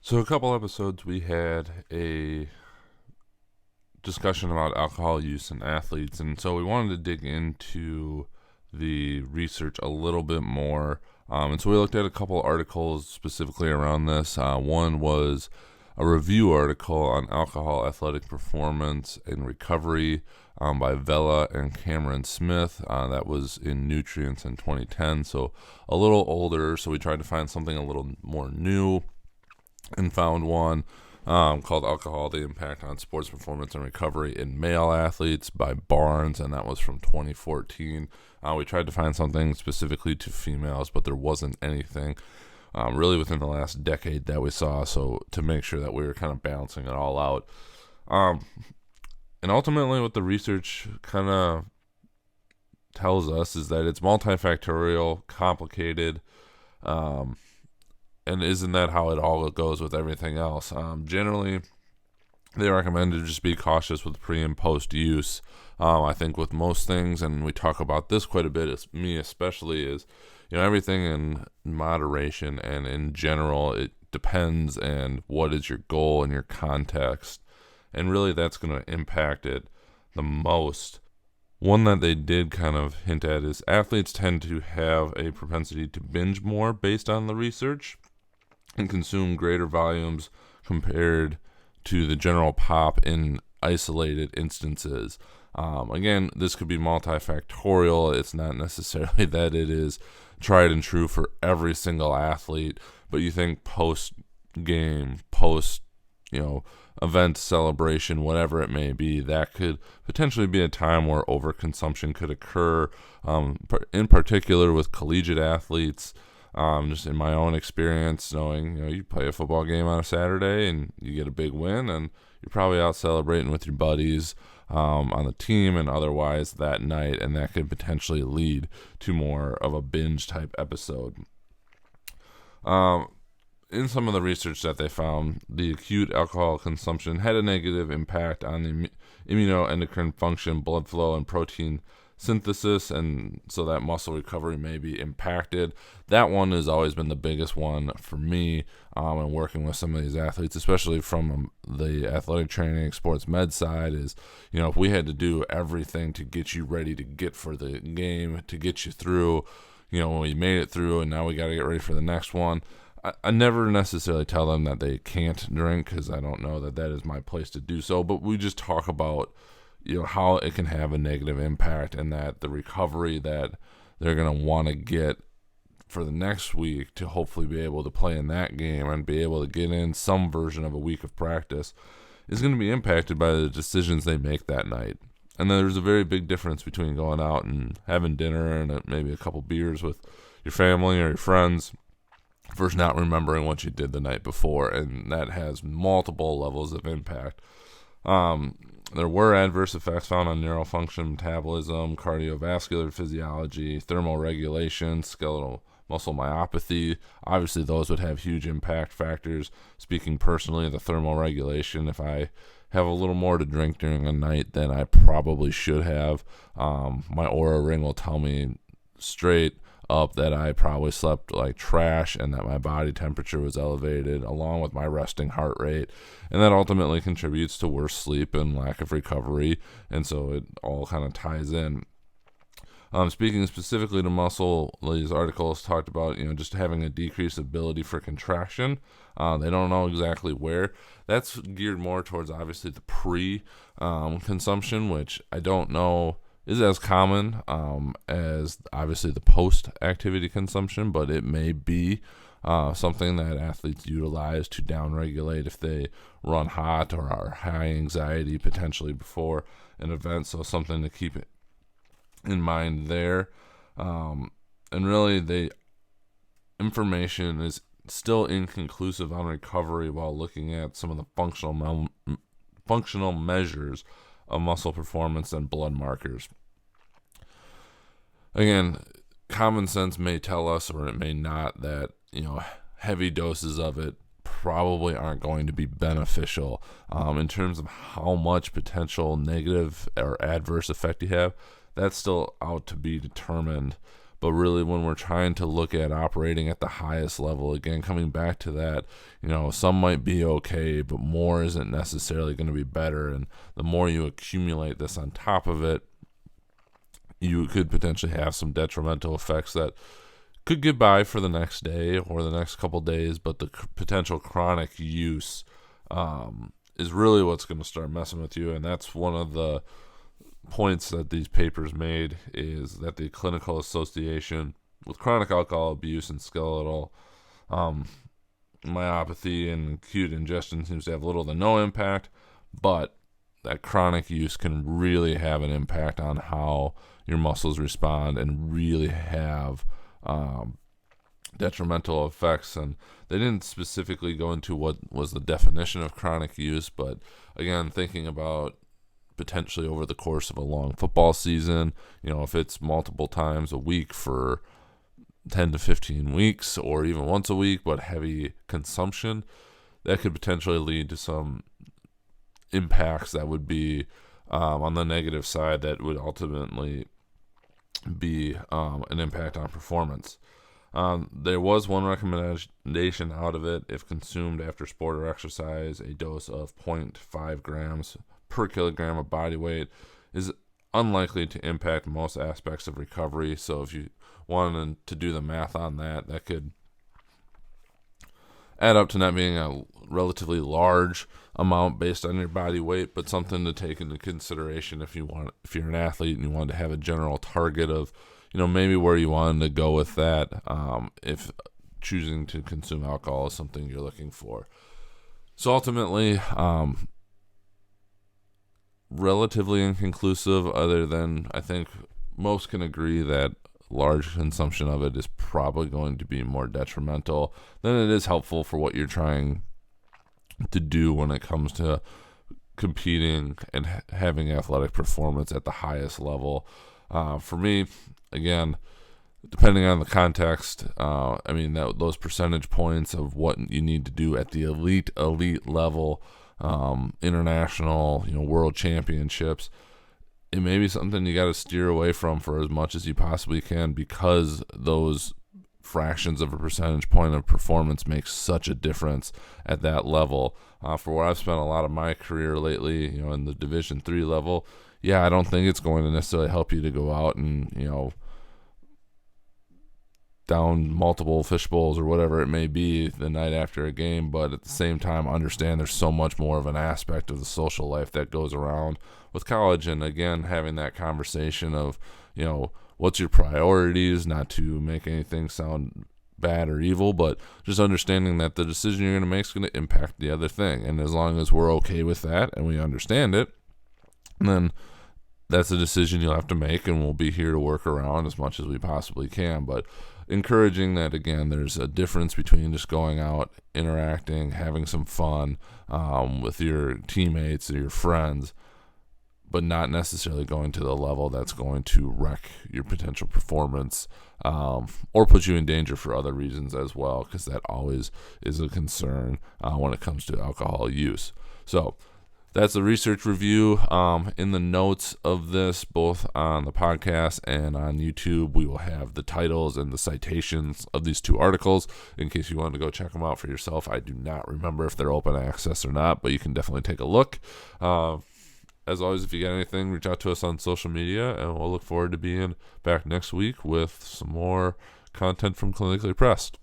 So a couple episodes we had a discussion about alcohol use in athletes, and so we wanted to dig into the research a little bit more. And so we looked at a couple articles specifically around this. One was a review article on alcohol athletic performance and recovery by Vella and Cameron Smith. That was in Nutrients in 2010, so a little older. So we tried to find something a little more new and found one called Alcohol, the Impact on Sports Performance and Recovery in Male Athletes by Barnes, and that was from 2014. We tried to find something specifically to females, but there wasn't anything really within the last decade that we saw, so to make sure that we were kind of balancing it all out. And ultimately what the research kind of tells us is that it's multifactorial, complicated, and isn't that how it all goes with everything else? Generally, they recommend to just be cautious with pre and post use. I think with most things, and we talk about this quite a bit, me especially, is everything in moderation, and in general it depends and what is your goal and your context, and really that's going to impact it the most. One that they did kind of hint at is athletes tend to have a propensity to binge more based on the research and consume greater volumes compared to the general pop in isolated instances. Again, this could be multifactorial. It's not necessarily that it is tried and true for every single athlete, but you think post game, post event celebration, whatever it may be, that could potentially be a time where overconsumption could occur. In particular with collegiate athletes. Just in my own experience, knowing you play a football game on a Saturday and you get a big win, and you're probably out celebrating with your buddies on the team and otherwise that night, and that could potentially lead to more of a binge type episode. In some of the research that they found, the acute alcohol consumption had a negative impact on the immunoendocrine function, blood flow, and protein synthesis, and so that muscle recovery may be impacted. That one has always been the biggest one for me, and working with some of these athletes, especially from the athletic training sports med side, is if we had to do everything to get you ready to get for the game, to get you through, when we made it through and now we got to get ready for the next one. I never necessarily tell them that they can't drink, because I don't know that is my place to do so, but we just talk about how it can have a negative impact, and that the recovery that they're going to want to get for the next week to hopefully be able to play in that game and be able to get in some version of a week of practice is going to be impacted by the decisions they make that night. And then there's a very big difference between going out and having dinner and maybe a couple beers with your family or your friends versus not remembering what you did the night before, and that has multiple levels of impact. There were adverse effects found on neural function, metabolism, cardiovascular physiology, thermoregulation, skeletal muscle myopathy. Obviously, those would have huge impact factors. Speaking personally, the thermoregulation, if I have a little more to drink during a night than I probably should have, my Aura ring will tell me straight up that I probably slept like trash and that my body temperature was elevated along with my resting heart rate, and that ultimately contributes to worse sleep and lack of recovery, and so it all kind of ties in. Speaking specifically to muscle, these articles talked about just having a decreased ability for contraction. They don't know exactly where. That's geared more towards obviously the pre-consumption, which I don't know is as common as obviously the post-activity consumption, but it may be something that athletes utilize to downregulate if they run hot or are high anxiety potentially before an event, so something to keep in mind there. And really, the information is still inconclusive on recovery while looking at some of the functional measures of muscle performance and blood markers. Again, common sense may tell us, or it may not, that heavy doses of it probably aren't going to be beneficial. In terms of how much potential negative or adverse effect you have, that's still out to be determined. But really, when we're trying to look at operating at the highest level, again, coming back to that, some might be okay, but more isn't necessarily going to be better. And the more you accumulate this on top of it, you could potentially have some detrimental effects that could get by for the next day or the next couple days, but the potential chronic use is really what's going to start messing with you. And that's one of the points that these papers made, is that the clinical association with chronic alcohol abuse and skeletal myopathy and acute ingestion seems to have little to no impact, but that chronic use can really have an impact on how your muscles respond and really have detrimental effects. And they didn't specifically go into what was the definition of chronic use, but again, thinking about potentially over the course of a long football season, if it's multiple times a week for 10 to 15 weeks or even once a week, but heavy consumption, that could potentially lead to some impacts that would be on the negative side, that would ultimately be an impact on performance. There was one recommendation out of it: if consumed after sport or exercise, a dose of 0.5 grams per kilogram of body weight is unlikely to impact most aspects of recovery. So if you wanted to do the math on that, that could add up to not being a relatively large amount based on your body weight, but something to take into consideration if you're an athlete and you want to have a general target of, maybe where you wanted to go with that, if choosing to consume alcohol is something you're looking for. So ultimately, relatively inconclusive, other than I think most can agree that large consumption of it is probably going to be more detrimental than it is helpful for what you're trying to do when it comes to competing and having athletic performance at the highest level. For me, again, depending on the context, those percentage points of what you need to do at the elite level, international, world championships, it may be something you got to steer away from for as much as you possibly can, because those fractions of a percentage point of performance makes such a difference at that level. For where I've spent a lot of my career lately, in the Division III level, I don't think it's going to necessarily help you to go out and, down multiple fish bowls or whatever it may be the night after a game, but at the same time understand there's so much more of an aspect of the social life that goes around with college. And again, having that conversation of, what's your priorities, not to make anything sound bad or evil, but just understanding that the decision you're going to make is going to impact the other thing. And as long as we're okay with that and we understand it, then that's a decision you'll have to make, and we'll be here to work around as much as we possibly can. But encouraging that, again, there's a difference between just going out, interacting, having some fun with your teammates or your friends, but not necessarily going to the level that's going to wreck your potential performance or put you in danger for other reasons as well, because that always is a concern when it comes to alcohol use. So that's the research review. In the notes of this, both on the podcast and on YouTube, we will have the titles and the citations of these two articles in case you want to go check them out for yourself. I do not remember if they're open access or not, but you can definitely take a look. As always, if you got anything, reach out to us on social media, and we'll look forward to being back next week with some more content from Clinically Pressed.